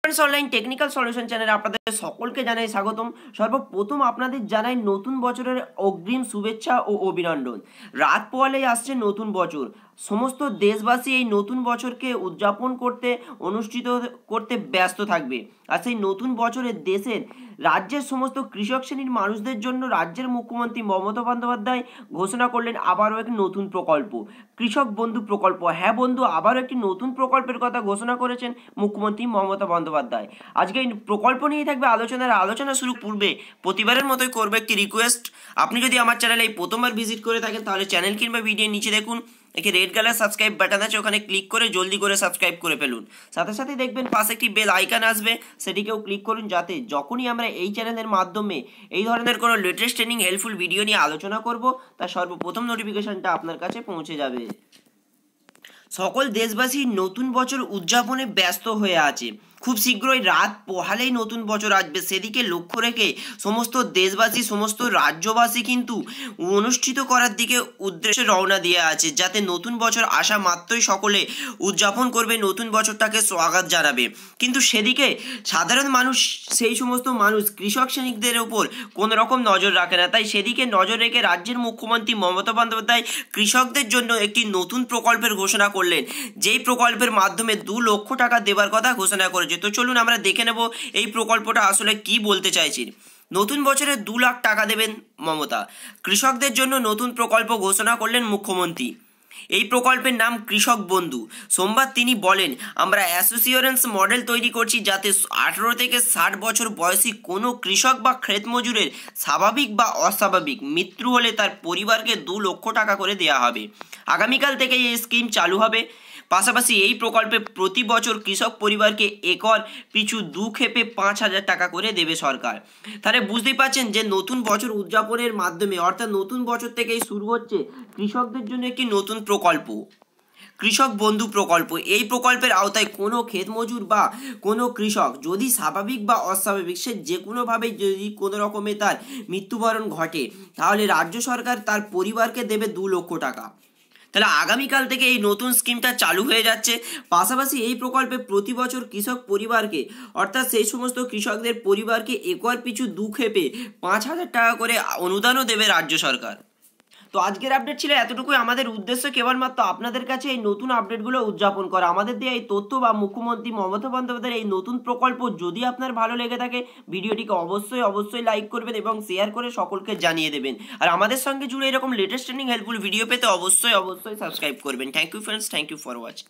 Online technical solution চ্যানেলে আপনাদের সকলকে জানাই স্বাগতম। সর্বপ্রথম আপনাদের জানাই নতুন বছরের অগ্রিম শুভেচ্ছা ও অভিনন্দন। রাত পোহালেই আসছে নতুন বছর। সমস্ত দেশবাসী এই নতুন বছরকে উদযাপন করতে অনুষ্ঠিত করতে ব্যস্ত থাকবে। আর সেই নতুন বছরে দেশের রাজ্যের সমস্ত কৃষক শ্রেণীর মানুষদের জন্য রাজ্যের মুখ্যমন্ত্রী মমতা বন্দ্যোপাধ্যায় ঘোষণা করলেন আবারও একটি নতুন প্রকল্প, কৃষক বন্ধু প্রকল্প। হ্যাঁ বন্ধু, আবারও একটি নতুন প্রকল্পের কথা ঘোষণা করেছেন মুখ্যমন্ত্রী মমতা বন্দ্যোপাধ্যায়। আজকে এই প্রকল্প নিয়ে থাকবে আলোচনা শুরু পূর্বে প্রতিবারের মতোই করবে একটি রিকোয়েস্ট। আপনি যদি আমার চ্যানেলে এই প্রথমবার ভিজিট করে থাকেন তাহলে চ্যানেল কিংবা ভিডিও নিচে দেখুন একটি রেড কালার সাবস্ক্রাইব বাটন আছে, ওখানে ক্লিক করে জলদি করে সাবস্ক্রাইব করে ফেলুন। সাথে সাথে দেখবেন পাশে একটি বেল আইকন আসবে, সেটিকেও ক্লিক করুন যাতে যখনই আমরা এই চ্যানেলের মাধ্যমে এই ধরনের কোনো লেটেস্ট ট্রেনিং হেল্পফুল ভিডিও নিয়ে আলোচনা করব তার সর্বপ্রথম নোটিফিকেশনটা আপনার কাছে পৌঁছে যাবে। সকল দেশবাসী নতুন বছর উদযাপনে ব্যস্ত হয়ে আছে। খুব শীঘ্রই রাত পোহালেই নতুন বছর আসবে, সেদিকে লক্ষ্য রেখে সমস্ত দেশবাসী সমস্ত রাজ্যবাসী কিন্তু অনুষ্ঠিত করার দিকে উদ্দেশ্যে রওনা দিয়ে আছে, যাতে নতুন বছর আসা মাত্রই সকলে উদযাপন করবে, নতুন বছরটাকে স্বাগত জানাবে। কিন্তু সেদিকে সাধারণ মানুষ, সেই সমস্ত মানুষ কৃষক শ্রেণীদের ওপর কোনো রকম নজর রাখে না। তাই সেদিকে নজর রেখে রাজ্যের মুখ্যমন্ত্রী মমতা বন্দ্যোপাধ্যায় কৃষকদের জন্য একটি নতুন প্রকল্পের ঘোষণা করলেন, যেই প্রকল্পের মাধ্যমে 2 লক্ষ টাকা দেবার কথা ঘোষণা করেছে। তো চলুন আমরা দেখে নেব এই প্রকল্পটা আসলে কি বলতে চাইছি। নতুন বছরে 2 লাখ টাকা দেবেন মমতা। কৃষকদের জন্য নতুন প্রকল্প ঘোষণা করলেন মুখ্যমন্ত্রী। এই প্রকল্পের নাম কৃষক বন্ধু। সোমবার তিনি বলেন, আমরা অ্যাসোসিয়েশন মডেল তৈরি করছি যাতে 18 থেকে 60 বছর বয়সী কোনো কৃষক বা ক্ষেত মজুরের স্বাভাবিক বা অস্বাভাবিক মৃত্যু হলে তার পরিবারকে 2 লক্ষ টাকা করে দেওয়া হবে। আগামীকাল থেকে এই স্কিম চালু হবে। পাশাপাশি এই প্রকল্পে প্রতি বছর কৃষক পরিবারকে একর পিছু 2 ক্ষেপে 5,000 টাকা করে দেবে সরকার। তাহলে বুঝতেই পারছেন যে নতুন বছর উদযাপনের মাধ্যমে, অর্থাৎ নতুন বছর থেকেই শুরু হচ্ছে কৃষকদের জন্য একটি নতুন প্রকল্প, কৃষক বন্ধু প্রকল্প। এই প্রকল্পের আওতায় কোনো ক্ষেত মজুর বা কোনো কৃষক যদি স্বাভাবিক বা অস্বাভাবিক, সে যে কোনোভাবেই যদি কোনো রকমে তার মৃত্যুবরণ ঘটে, তাহলে রাজ্য সরকার তার পরিবারকে দেবে 2 লক্ষ টাকা। তাহলে আগামীকাল থেকে এই নতুন স্কিমটা চালু হয়ে যাচ্ছে। পাশাপাশি এই প্রকল্পে প্রতি বছর কৃষক পরিবারকে, অর্থাৎ সেই সমস্ত কৃষকদের পরিবারকে একর পিছু 2 ক্ষেপে 5,000 টাকা করে অনুদানও দেবে রাজ্য সরকার। তো আজকের আপডেট ছিল এতটুকুই। আমাদের উদ্দেশ্য কেবলমাত্র আপনাদের কাছে এই নতুন আপডেটগুলো উদযাপন করা। আমাদের দিয়ে এই তথ্য বা মুখ্যমন্ত্রী মমতা বন্দ্যোপাধ্যায়ের এই নতুন প্রকল্প যদি আপনার ভালো লেগে থাকে, ভিডিওটিকে অবশ্যই লাইক করবেন এবং শেয়ার করে সকলকে জানিয়ে দেবেন। আর আমাদের সঙ্গে জুড়ে এরকম লেটেস্ট ট্রেনিং হেল্পফুল ভিডিও পেতে অবশ্যই সাবস্ক্রাইব করবেন। Thank you friends, thank you for watching.